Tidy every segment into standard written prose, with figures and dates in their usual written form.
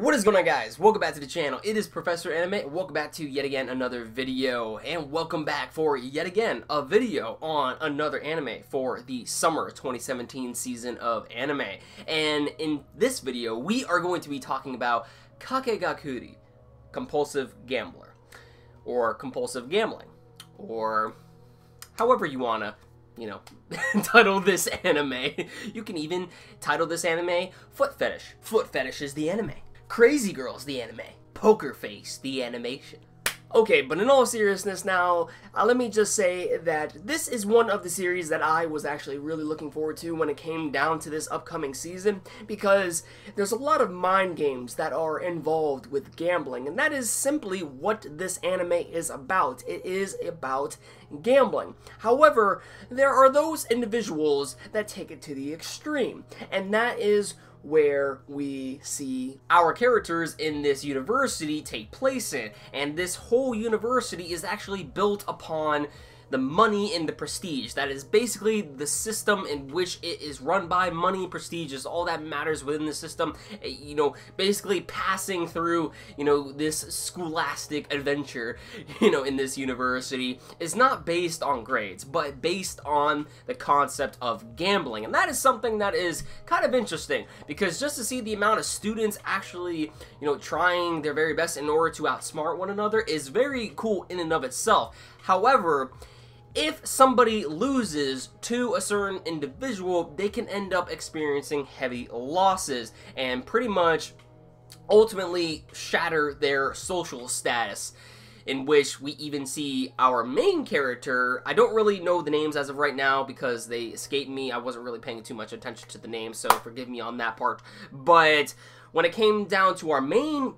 What is going on, guys? Welcome back to the channel. It is Professor Anime, and welcome back to yet again another video. And welcome back for yet again a video on another anime for the summer 2017 season of anime. And in this video, we are going to be talking about Kakegurui, compulsive gambler, or compulsive gambling, or however you wanna, title this anime. You can even title this anime Foot Fetish. Foot Fetish is the anime. Crazy Girls the anime. Poker Face the animation. Okay, but in all seriousness now, let me just say that this is one of the series that I was actually really looking forward to when it came down to this upcoming season, because there's a lot of mind games that are involved with gambling, and that is simply what this anime is about. It is about gambling. However, there are those individuals that take it to the extreme, and that is where we see our characters in this university take place in. And this whole university is actually built upon the money and the prestige. That is basically the system in which it is run by. Money and prestige is all that matters within the system. Basically passing through, this scholastic adventure, in this university is not based on grades, but based on the concept of gambling. And that is something that is kind of interesting, because just to see the amount of students actually, trying their very best in order to outsmart one another is very cool in and of itself. However, if somebody loses to a certain individual, they can end up experiencing heavy losses and pretty much ultimately shatter their social status, in which we even see our main character. I don't really know the names as of right now because they escaped me. I wasn't really paying too much attention to the names, so forgive me on that part. But when it came down to our main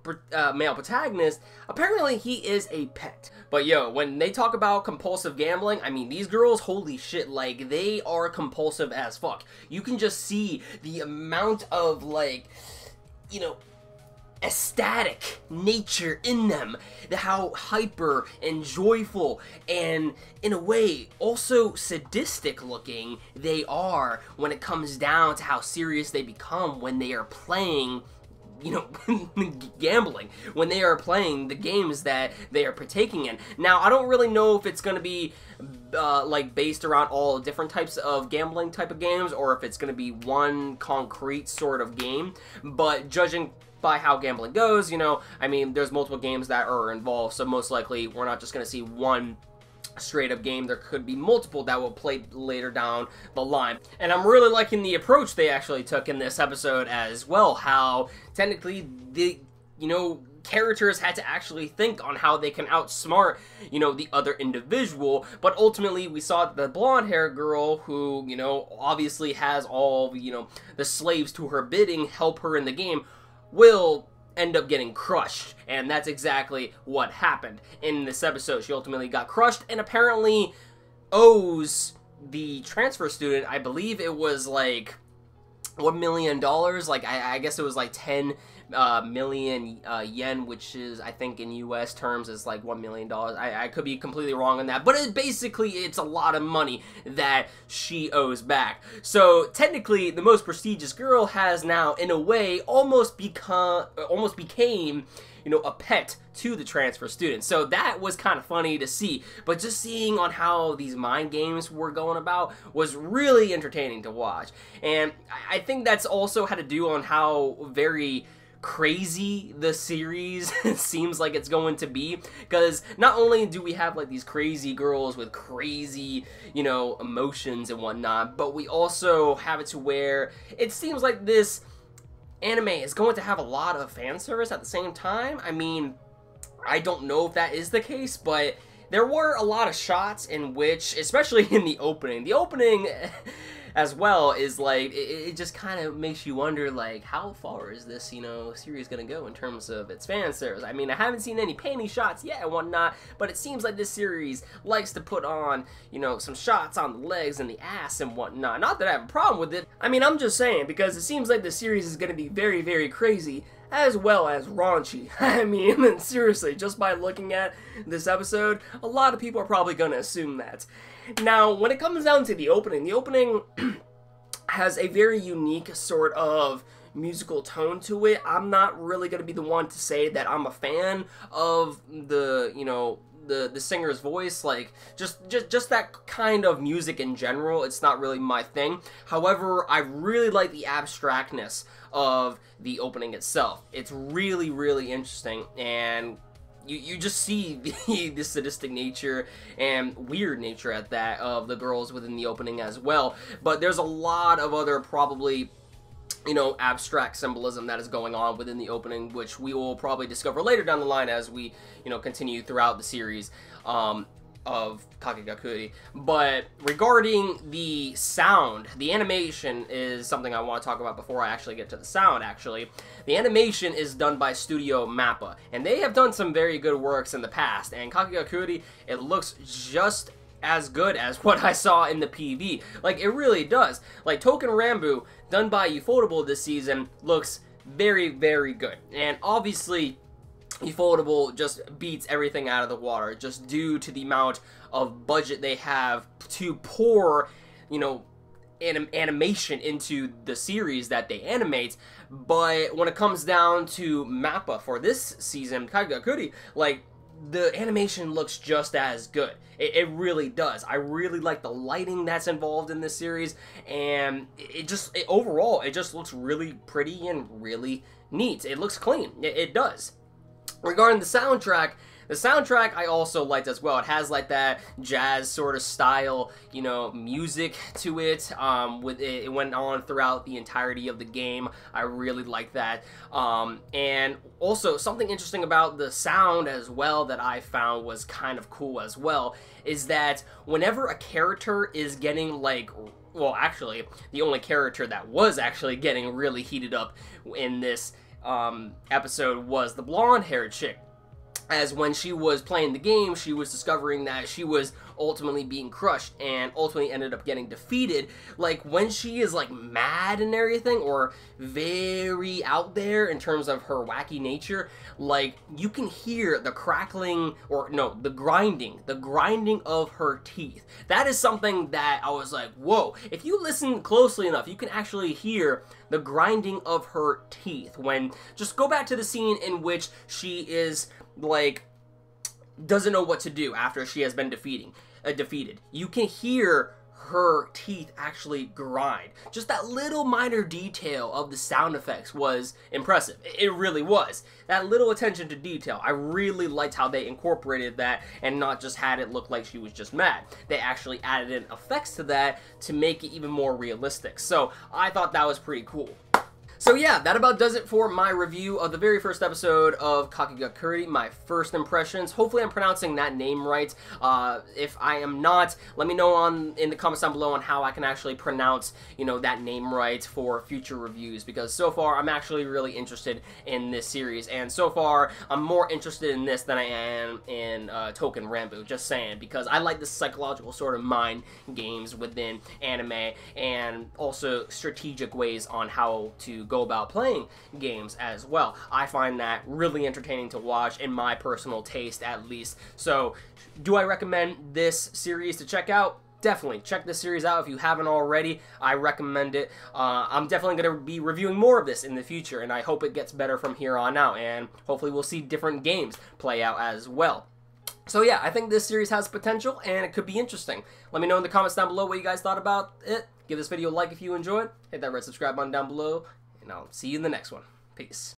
male protagonist, apparently he is a pet. But yo, when they talk about compulsive gambling, I mean, these girls, holy shit, like, they are compulsive as fuck. You can just see the amount of, ecstatic nature in them, how hyper and joyful and, in a way, also sadistic looking they are when it comes down to how serious they become when they are playing gambling, when they are playing the games that they are partaking in. Now, I don't really know if it's going to be based around all different types of gambling type of games, or if it's going to be one concrete sort of game, but judging by how gambling goes, I mean, there's multiple games that are involved, so most likely we're not just going to see one straight up game. There could be multiple that will play later down the line. And I'm really liking the approach they actually took in this episode as well, how technically the characters had to actually think on how they can outsmart the other individual. But ultimately we saw the blonde hair girl, who obviously has all the slaves to her bidding help her in the game, will end up getting crushed, and that's exactly what happened in this episode. She ultimately got crushed and apparently owes the transfer student, I believe it was like $1 million, I guess it was like 10 million yen, which is, I think in US terms, is like $1 million. I could be completely wrong on that, but it's a lot of money that she owes back. So technically, the most prestigious girl has now, in a way, almost became a pet to the transfer student. So that was kind of funny to see, but just seeing on how these mind games were going about was really entertaining to watch. And I think that's also had to do on how very crazy the series seems like it's going to be, because not only do we have like these crazy girls with crazy emotions and whatnot, but we also have it to where it seems like this anime is going to have a lot of fan service at the same time. I mean, I don't know if that is the case, but there were a lot of shots in which, especially in the opening as well, is like, it just kind of makes you wonder, like, how far is this, series gonna go in terms of its fan service? I mean, I haven't seen any panty shots yet and whatnot, but it seems like this series likes to put on, some shots on the legs and the ass and whatnot. Not that I have a problem with it. I mean, I'm just saying, because it seems like the series is gonna be very, very crazy, as well as raunchy. I mean, seriously, just by looking at this episode, a lot of people are probably gonna assume that. Now, when it comes down to the opening has a very unique sort of musical tone to it, I'm not really going to be the one to say that I'm a fan of the, you know, the singer's voice, like just that kind of music in general. It's not really my thing. However, I really like the abstractness of the opening itself. It's really, really interesting, and you just see the sadistic nature and weird nature at that of the girls within the opening as well. But there's a lot of other probably, you know, abstract symbolism that is going on within the opening, which we will probably discover later down the line as we, you know, continue throughout the series of Kakegurui. But regarding the sound, the animation is something I want to talk about before I actually get to the sound, actually. The animation is done by Studio Mappa, and they have done some very good works in the past, and Kakegurui, it looks just as good as what I saw in the PV. Like, it really does. Like, Token Rambu, done by Ufotable this season, looks very, very good. And obviously, Ufotable just beats everything out of the water, just due to the amount of budget they have to pour, you know, animation into the series that they animate. But when it comes down to Mappa for this season, Kakegurui, like, the animation looks just as good. It really does. I really like the lighting that's involved in this series, and overall, it just looks really pretty and really neat. It looks clean. It does. Regarding the soundtrack I also liked as well. It has like that jazz sort of style, you know, music to it. It went on throughout the entirety of the game. I really like that. And also something interesting about the sound as well that I found was kind of cool as well is that whenever a character is getting like, well, actually, the only character that was actually getting really heated up in this episode was the blonde-haired chick. As when she was playing the game, she was discovering that she was ultimately being crushed and ultimately ended up getting defeated. Like, when she is, like, mad and everything, or very out there in terms of her wacky nature, like, you can hear the crackling, or no, the grinding of her teeth. That is something that I was like, whoa. If you listen closely enough, you can actually hear the grinding of her teeth. When, just go back to the scene in which she is, like, doesn't know what to do after she has been defeated. You can hear her teeth actually grind. Just that little minor detail of the sound effects was impressive. It really was. That little attention to detail, I really liked how they incorporated that and not just had it look like she was just mad. They actually added in effects to that to make it even more realistic. So I thought that was pretty cool. So yeah, that about does it for my review of the very first episode of Kakegurui, my first impressions. Hopefully I'm pronouncing that name right. If I am not, let me know in the comments down below on how I can actually pronounce, you know, that name right for future reviews, because so far I'm actually really interested in this series, and so far I'm more interested in this than I am in Token Rambu, just saying, because I like the psychological sort of mind games within anime, and also strategic ways on how to go about playing games as well. I find that really entertaining to watch, in my personal taste at least. So, do I recommend this series to check out? Definitely check this series out if you haven't already. I recommend it. I'm definitely going to be reviewing more of this in the future, and I hope it gets better from here on out, and hopefully we'll see different games play out as well. So yeah, I think this series has potential, and it could be interesting. Let me know in the comments down below what you guys thought about it. Give this video a like if you enjoyed. Hit that red subscribe button down below, and I'll see you in the next one. Peace.